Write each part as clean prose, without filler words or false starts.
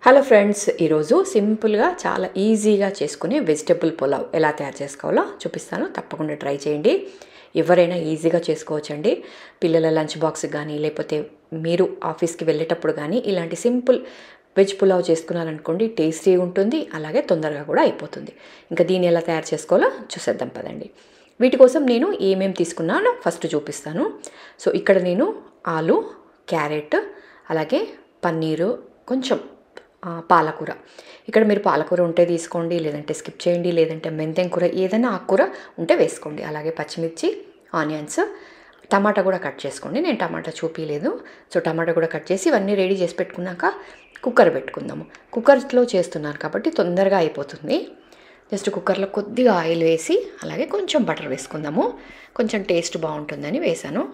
Hello friends, ఈరోజు సింపుల్గా చాలా ఈజీగా చేసుకునే వెజిటబుల్ పులావ్ ఎలా తయారు చేసుకోవాలో చూపిస్తాను. తప్పకుండా ట్రై చేయండి. ఎవరైనా ఈజీగా చేసుకోవచ్చండి. పిల్లల లంచ్ బాక్స్ కానీ లేకపోతే మీరు ఆఫీస్కి వెళ్ళేటప్పుడు కానీ ఇలాంటి సింపుల్ వెజ్ పులావ్ చేసుకున్నారనుకోండి, టేస్టీగా ఉంటుంది, అలాగే తొందరగా కూడా అయిపోతుంది. ఇంకా దీన్ని ఎలా తయారు చేసుకోవాలో చూసేద్దాం పదండి. వీటి కోసం నేను ఏమేమి తీసుకున్నానో ఫస్ట్ చూపిస్తాను. సో ఇక్కడ నేను ఆలు, క్యారెట్, అలాగే పన్నీరు, కొంచెం పాలకూర. ఇక్కడ మీరు పాలకూర ఉంటే తీసుకోండి, లేదంటే స్కిప్ చేయండి, లేదంటే మెంతెం కూర ఏదైనా ఆకుకూర ఉంటే వేసుకోండి. అలాగే పచ్చిమిర్చి, ఆనియన్స్, టమాటా కూడా కట్ చేసుకోండి. నేను టమాటా చూపించలేదు. సో టమాటా కూడా కట్ చేసి ఇవన్నీ రెడీ చేసి పెట్టుకున్నాక కుక్కర్ పెట్టుకుందాము. కుక్కర్లో చేస్తున్నాను కాబట్టి తొందరగా అయిపోతుంది. జస్ట్ కుక్కర్లో కొద్దిగా ఆయిల్ వేసి అలాగే కొంచెం బటర్ వేసుకుందాము. కొంచెం టేస్ట్ బాగుంటుందని వేసాను.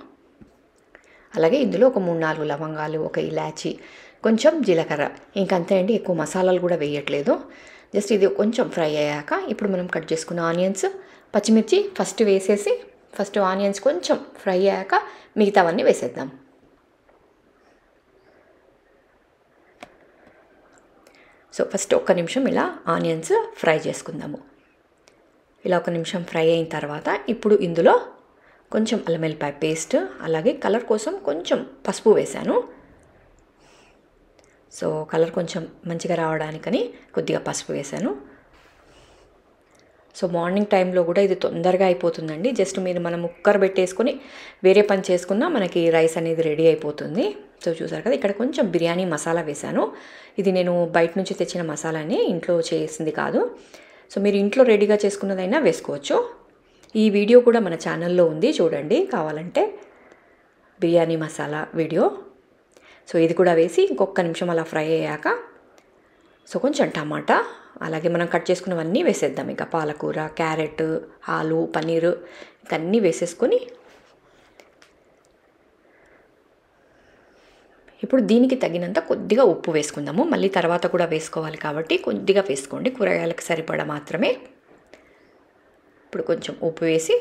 అలాగే ఇందులో ఒక 3-4 లవంగాలు, ఒక ఇలాచి, కొంచెం జీలకర్ర, ఇంకంతే అండి. ఎక్కువ మసాలాలు కూడా వేయట్లేదు. జస్ట్ ఇది కొంచెం ఫ్రై అయ్యాక ఇప్పుడు మనం కట్ చేసుకున్న ఆనియన్స్, పచ్చిమిర్చి ఫస్ట్ వేసేసి ఫస్ట్ ఆనియన్స్ కొంచెం ఫ్రై అయ్యాక మిగతావన్నీ వేసేద్దాం. సో ఫస్ట్ ఒక్క నిమిషం ఇలా ఆనియన్స్ ఫ్రై చేసుకుందాము. ఇలా ఒక నిమిషం ఫ్రై అయిన తర్వాత ఇప్పుడు ఇందులో కొంచెం అల్లం వెల్లిపాయ పేస్ట్, అలాగే కలర్ కోసం కొంచెం పసుపు వేశాను. సో కలర్ కొంచెం మంచిగా రావడానికని కొద్దిగా పసుపు వేశాను. సో మార్నింగ్ టైంలో కూడా ఇది తొందరగా అయిపోతుందండి. జస్ట్ మనం కుక్కర్ పెట్టేసుకొని వేరే పని చేసుకున్నా మనకి రైస్ అనేది రెడీ అయిపోతుంది. సో చూసారు కదా, ఇక్కడ కొంచెం బిర్యానీ మసాలా వేశాను. ఇది నేను బయట నుంచి తెచ్చిన మసాలాని, ఇంట్లో చేసింది కాదు. సో మీరు ఇంట్లో రెడీగా చేసుకున్నదైనా వేసుకోవచ్చు. ఈ వీడియో కూడా మన ఛానల్లో ఉంది, చూడండి కావాలంటే, బిర్యానీ మసాలా వీడియో. సో ఇది కూడా వేసి ఇంకొక నిమిషం అలా ఫ్రై అయ్యాక సో కొంచెం టమాటా, అలాగే మనం కట్ చేసుకున్నవన్నీ వేసేద్దాం. ఇక పాలకూర, క్యారెట్, ఆలు, పన్నీరు ఇవన్నీ వేసేసుకొని ఇప్పుడు దీనికి తగినంత కొద్దిగా ఉప్పు వేసుకుందాము. మళ్ళీ తర్వాత కూడా వేసుకోవాలి కాబట్టి కొద్దిగా వేసుకోండి, కూరగాయలకు సరిపడా మాత్రమే. ఇప్పుడు కొంచెం ఉప్పు వేసి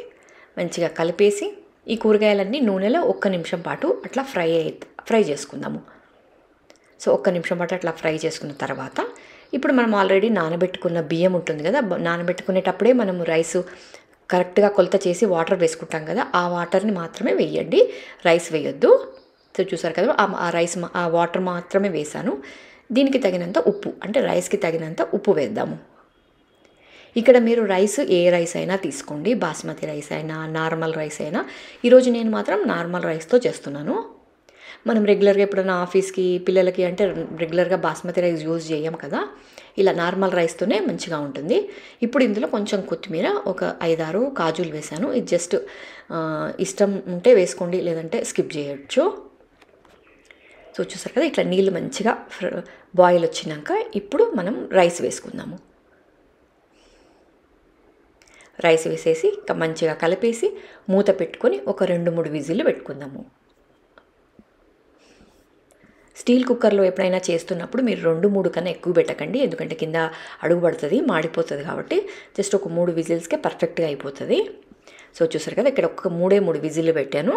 మంచిగా కలిపేసి ఈ కూరగాయలన్నీ నూనెలో 1 నిమిషం పాటు అట్లా ఫ్రై చేసుకుందాము. సో 1 నిమిషం పాటు అట్లా ఫ్రై చేసుకున్న తర్వాత ఇప్పుడు మనం ఆల్రెడీ నానబెట్టుకున్న బియ్యం ఉంటుంది కదా, నానబెట్టుకునేటప్పుడే మనము రైస్ కరెక్ట్గా కొలత చేసి వాటర్ వేసుకుంటాం కదా, ఆ వాటర్ని మాత్రమే వేయండి, రైస్ వేయొద్దు. సో చూసారు కదా, ఆ వాటర్ మాత్రమే వేసాను. దీనికి తగినంత ఉప్పు, అంటే రైస్కి తగినంత ఉప్పు వేద్దాము. ఇక్కడ మీరు రైస్ ఏ రైస్ అయినా తీసుకోండి, బాస్మతి రైస్ అయినా, నార్మల్ రైస్ అయినా. ఈరోజు నేను మాత్రం నార్మల్ రైస్తో చేస్తున్నాను. మనం రెగ్యులర్గా ఎప్పుడైనా ఆఫీస్కి పిల్లలకి అంటే రెగ్యులర్గా బాస్మతి రైస్ యూజ్ చేయం కదా, ఇలా నార్మల్ రైస్తోనే మంచిగా ఉంటుంది. ఇప్పుడు ఇందులో కొంచెం కొత్తిమీర, ఒక 5-6 కాజులు వేసాను. ఇది జస్ట్ ఇష్టం ఉంటే వేసుకోండి, లేదంటే స్కిప్ చేయొచ్చు. సో చూసారు కదా, ఇట్లా నీళ్ళు మంచిగా బాయిల్ వచ్చినాక ఇప్పుడు మనం రైస్ వేసుకుందాము. రైస్ వేసేసి ఇంకా మంచిగా కలిపేసి మూత పెట్టుకొని ఒక 2-3 విజిల్లు పెట్టుకుందాము. స్టీల్ కుక్కర్లో ఎప్పుడైనా చేస్తున్నప్పుడు మీరు 2-3 కన్నా ఎక్కువ పెట్టకండి, ఎందుకంటే కింద అడుగు పడుతుంది, మాడిపోతుంది. కాబట్టి జస్ట్ ఒక 3 విజిల్స్కే పర్ఫెక్ట్గా అయిపోతుంది. సో చూసారు కదా, ఇక్కడ ఒక 3 విజిల్లు పెట్టాను.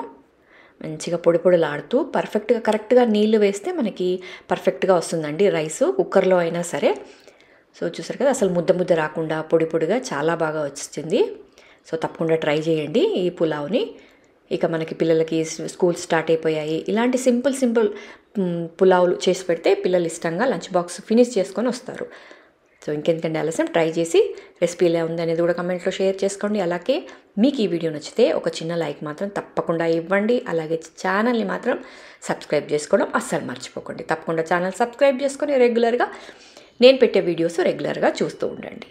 మంచిగా పొడి పొడిలాడుతూ కరెక్ట్గా నీళ్ళు వేస్తే మనకి పర్ఫెక్ట్గా వస్తుందండి రైసు, కుక్కర్లో అయినా సరే. సో చూసారు కదా, అసలు ముద్ద రాకుండా పొడి పొడిగా చాలా బాగా వచ్చింది. సో తప్పకుండా ట్రై చేయండి ఈ పులావ్ని. ఇక మనకి పిల్లలకి స్కూల్ స్టార్ట్ అయిపోయాయి, ఇలాంటి సింపుల్ పులావ్లు చేసి పెడితే పిల్లలు ఇష్టంగా లంచ్ బాక్స్ ఫినిష్ చేసుకొని వస్తారు. సో ఇంకెందుకంటే ఆలస్యం, ట్రై చేసి రెసిపీ ఎలా ఉంది అనేది కూడా కమెంట్లో షేర్ చేసుకోండి. అలాగే మీకు ఈ వీడియో నచ్చితే ఒక చిన్న లైక్ మాత్రం తప్పకుండా ఇవ్వండి. అలాగే ఛానల్ని మాత్రం సబ్స్క్రైబ్ చేసుకోవడం అస్సలు మర్చిపోకండి. తప్పకుండా ఛానల్ సబ్స్క్రైబ్ చేసుకొని రెగ్యులర్గా నేను పెట్టే వీడియోస్ రెగ్యులర్గా చూస్తూ ఉండండి.